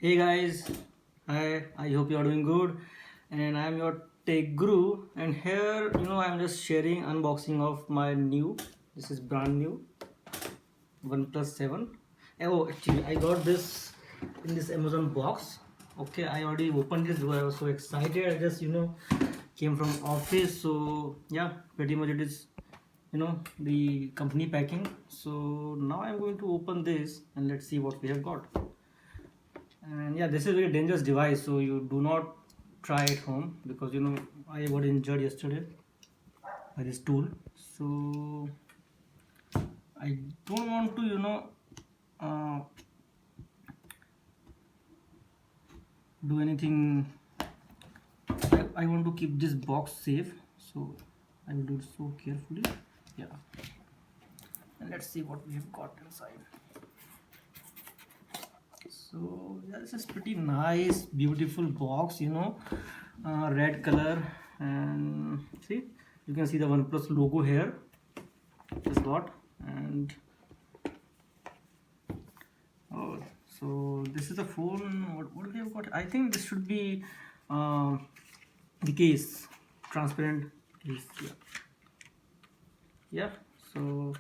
Hey guys, hi, I hope you are doing good, and I'm your Tech Guru, and here I'm just sharing unboxing of my new, this is brand new OnePlus 7. Oh, actually I got this in this Amazon box. Okay, I already opened this because I was so excited. I just came from office, so yeah, pretty much it is the company packing. So now I'm going to open this and let's see what we have got. And yeah, this is a very dangerous device, so you do not try at home because I got injured yesterday by this tool. So I don't want to uh, do anything. I want to keep this box safe, so I will do it so carefully. Yeah, and let's see what we have got inside. So yeah, this is pretty nice, beautiful box, red color, and see, you can see the OnePlus logo here. Just got, and oh, so this is the phone. What we have got? I think this should be the case, transparent case. Yeah. So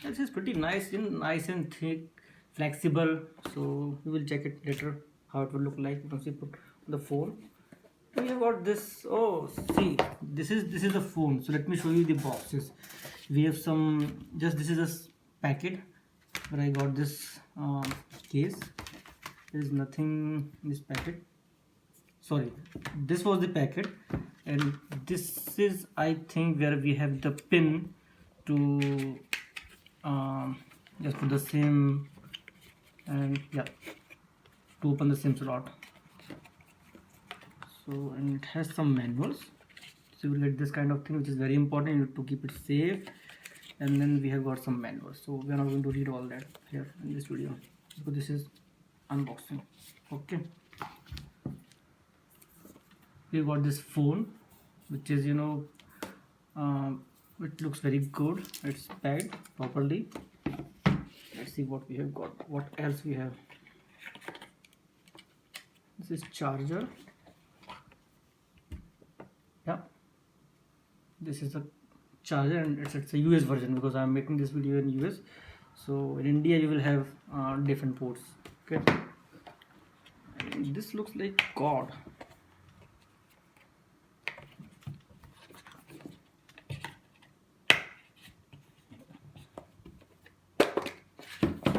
this is pretty nice and thick, flexible. So we will check it later how it will look like once we put the phone. We have got this. Oh, see, this is the phone. So let me show you the boxes. We have some. Just this is a packet where I got this case. There is nothing in this packet. Sorry, this was the packet, and this is, I think, where we have the pin to just put the SIM, and yeah, to open the SIM slot. So, and it has some manuals, so you will get this kind of thing, which is very important to keep it safe. And then we have got some manuals, so we are not going to read all that here in this video because this is unboxing. Okay, we got this phone, which is it looks very good. It's packed properly. Let's see what we have got. What else we have? This is charger. Yeah, this is the charger, and it's a US version because I'm making this video in US. So in India you will have different ports. Okay, and this looks like cord.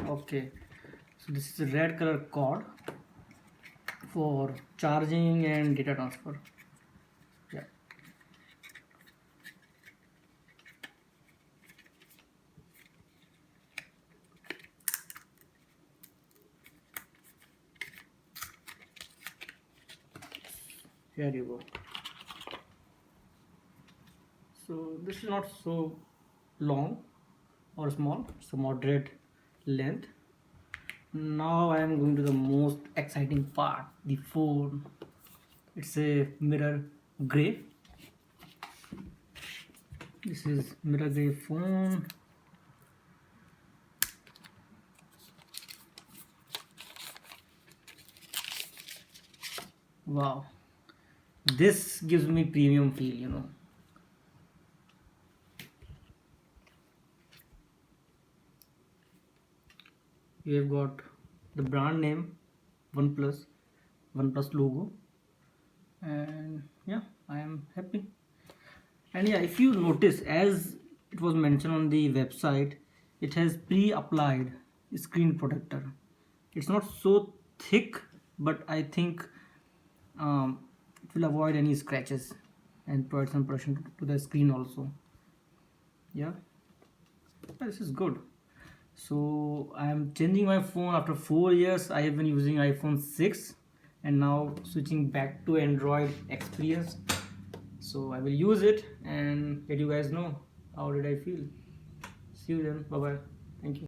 Okay, so this is a red color cord for charging and data transfer. Yeah, here you go. So this is not so long or small, it's a moderate length. Now I am going to the most exciting part, the phone. It's a mirror gray. This is mirror gray phone. Wow, this gives me premium feel. You have got the brand name OnePlus, OnePlus logo, and yeah, I am happy. And yeah, if you notice, as it was mentioned on the website, it has pre-applied screen protector. It's not so thick, but I think it will avoid any scratches and provide some protection to the screen also. Yeah, this is good. So I am changing my phone after 4 years. I have been using iPhone 6 and now switching back to Android experience. So I will use it and let you guys know how did I feel. See you then. Bye bye. Thank you.